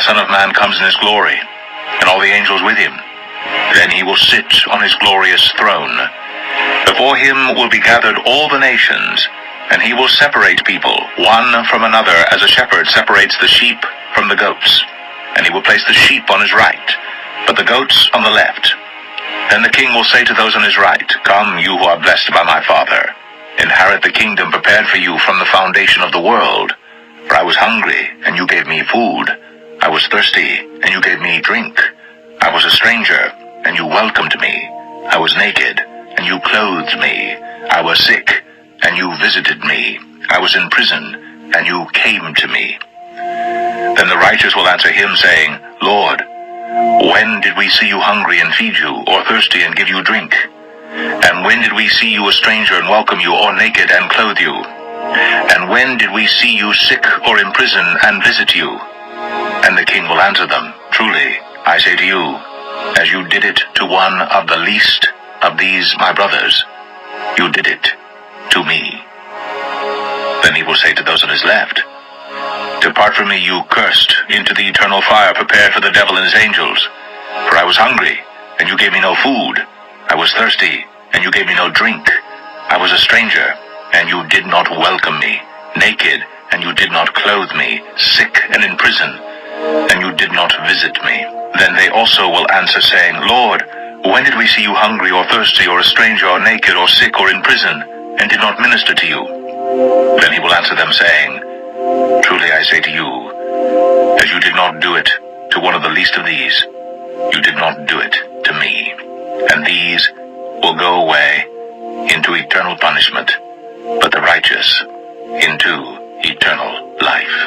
Son of Man comes in his glory, and all the angels with him. Then he will sit on his glorious throne. Before him will be gathered all the nations, and he will separate people, one from another, as a shepherd separates the sheep from the goats. And he will place the sheep on his right, but the goats on the left. Then the king will say to those on his right, "Come, you who are blessed by my Father, inherit the kingdom prepared for you from the foundation of the world. For I was hungry, and you gave me food. I was thirsty, and you gave me drink. I was a stranger, and you welcomed me. I was naked, and you clothed me. I was sick, and you visited me. I was in prison, and you came to me." Then the righteous will answer him, saying, "Lord, when did we see you hungry and feed you, or thirsty and give you drink? And when did we see you a stranger and welcome you, or naked and clothe you? And when did we see you sick or in prison and visit you?" And the king will answer them, "Truly, I say to you, as you did it to one of the least of these my brothers, you did it to me." Then he will say to those on his left, "Depart from me, you cursed, into the eternal fire prepared for the devil and his angels. For I was hungry, and you gave me no food. I was thirsty, and you gave me no drink. I was a stranger, and you did not welcome me. Naked, and you did not clothe me. Sick and in prison, and you did not visit me." Then they also will answer, saying, "Lord, when did we see you hungry or thirsty or a stranger or naked or sick or in prison, and did not minister to you?" Then he will answer them, saying, "Truly I say to you, as you did not do it to one of the least of these, you did not do it to me." And these will go away into eternal punishment, but the righteous into eternal life.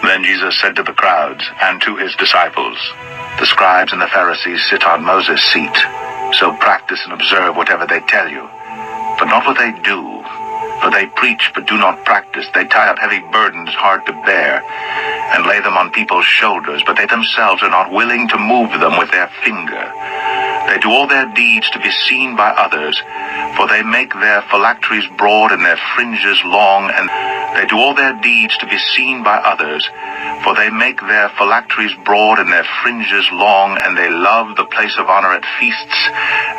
Then Jesus said to the crowds and to his disciples, "The scribes and the Pharisees sit on Moses' seat, so practice and observe whatever they tell you, but not what they do. For they preach but do not practice. They tie up heavy burdens hard to bear, and lay them on people's shoulders, but they themselves are not willing to move them with their finger. They do all their deeds to be seen by others, for they make their phylacteries broad and their fringes long, and they do all their deeds to be seen by others, for they make their phylacteries broad and their fringes long, and they love the place of honor at feasts,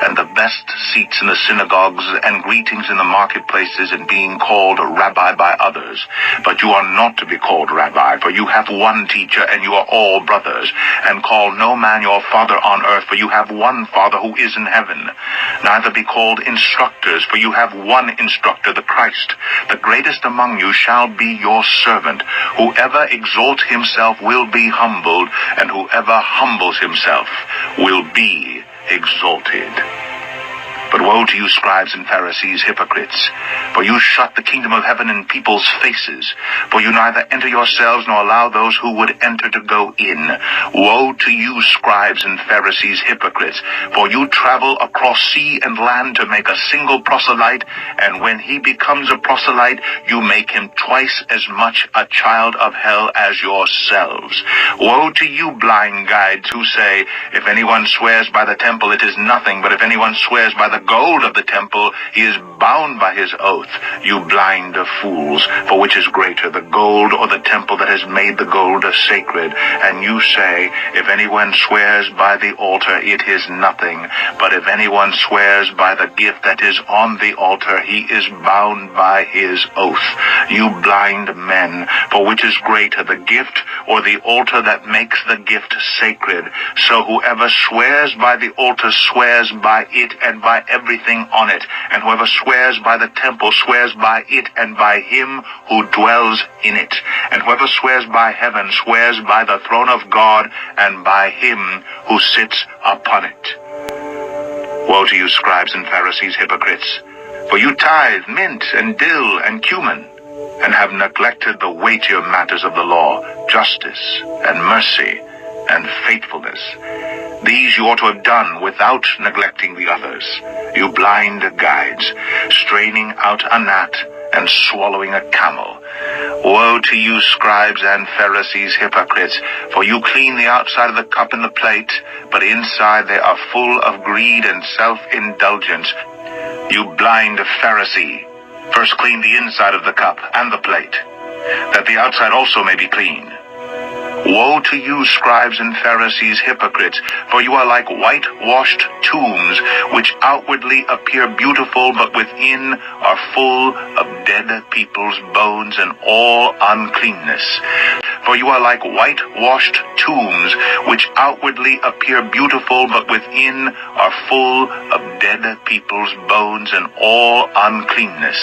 and the best seats in the synagogues, and greetings in the marketplaces, and being called Rabbi by others. But you are not to be called Rabbi, for you have one teacher, and you are all brothers. And call no man your father on earth, for you have one Father who is in heaven. Neither be called instructors, for you have one instructor, the Christ. The greatest among you shall be your servant. Whoever exalts himself will be humbled, and whoever humbles himself will be exalted. But woe to you, scribes and Pharisees, hypocrites, for you shut the kingdom of heaven in people's faces, for you neither enter yourselves nor allow those who would enter to go in. Woe to you, scribes and Pharisees, hypocrites, for you travel across sea and land to make a single proselyte, and when he becomes a proselyte, you make him twice as much a child of hell as yourselves. Woe to you, blind guides, who say, if anyone swears by the temple, it is nothing, but if anyone swears by the gold of the temple, he is bound by his oath. You blind fools, for which is greater, the gold or the temple that has made the gold sacred? And you say, if anyone swears by the altar, it is nothing, but if anyone swears by the gift that is on the altar, he is bound by his oath. You blind men, for which is greater, the gift or the altar that makes the gift sacred? So whoever swears by the altar swears by it and by everything on it, and whoever swears by the temple swears by it and by him who dwells in it, and whoever swears by heaven swears by the throne of God and by him who sits upon it. Woe to you, scribes and Pharisees, hypocrites, for you tithe mint and dill and cumin, and have neglected the weightier matters of the law, justice and mercy and faithfulness. These you ought to have done without neglecting the others. You blind guides, straining out a gnat and swallowing a camel. Woe to you, scribes and Pharisees, hypocrites, for you clean the outside of the cup and the plate, but inside they are full of greed and self-indulgence. You blind Pharisee, first clean the inside of the cup and the plate, that the outside also may be clean. Woe to you, scribes and Pharisees, hypocrites, for you are like whitewashed tombs, which outwardly appear beautiful, but within are full of dead people's bones and all uncleanness. For you are like whitewashed tombs, which outwardly appear beautiful, but within are full of dead people's bones and all uncleanness.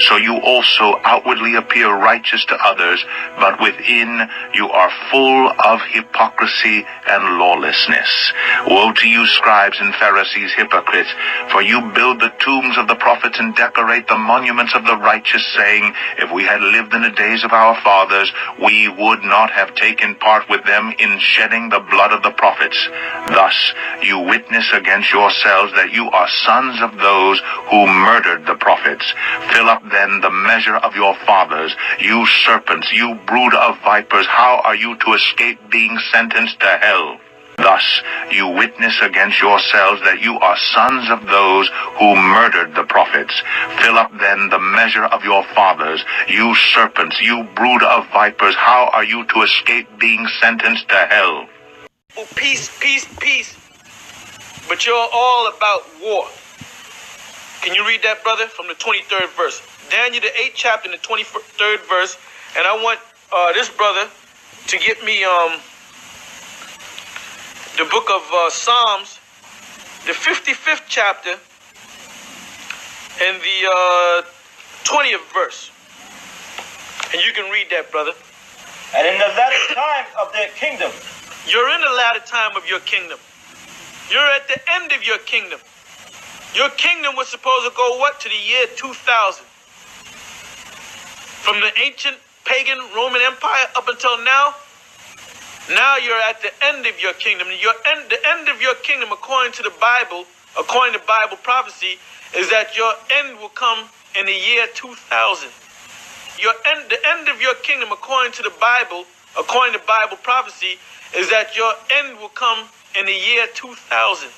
So you also outwardly appear righteous to others, but within you are full of hypocrisy and lawlessness. Woe to you, scribes and Pharisees, hypocrites, for you build the tombs of the prophets and decorate the monuments of the righteous, saying, if we had lived in the days of our fathers, we would not have taken part with them in shedding the blood of the prophets. Thus you witness against yourselves that you are sons of those who murdered the prophets. Fill up then the measure of your fathers. You serpents, you brood of vipers, how are you to escape being sentenced to hell? Thus you witness against yourselves that you are sons of those who murdered the prophets. Fill up then the measure of your fathers. You serpents, you brood of vipers, how are you to escape being sentenced to hell? Oh, peace, peace, peace. But you're all about war. Can you read that, brother, from the 23rd verse? Daniel, the 8th chapter, and the 23rd verse. And I want this brother to get me the book of Psalms, the 55th chapter, and the 20th verse. And you can read that, brother. And in the latter time of their kingdom. You're in the latter time of your kingdom. You're at the end of your kingdom. Your kingdom was supposed to go, what, to the year 2000. From the ancient pagan Roman Empire up until now. Now you're at the end of your kingdom. The end of your kingdom, according to the Bible, according to Bible prophecy, is that your end will come in the year 2000. The end of your kingdom, according to the Bible, according to Bible prophecy, is that your end will come in the year 2000.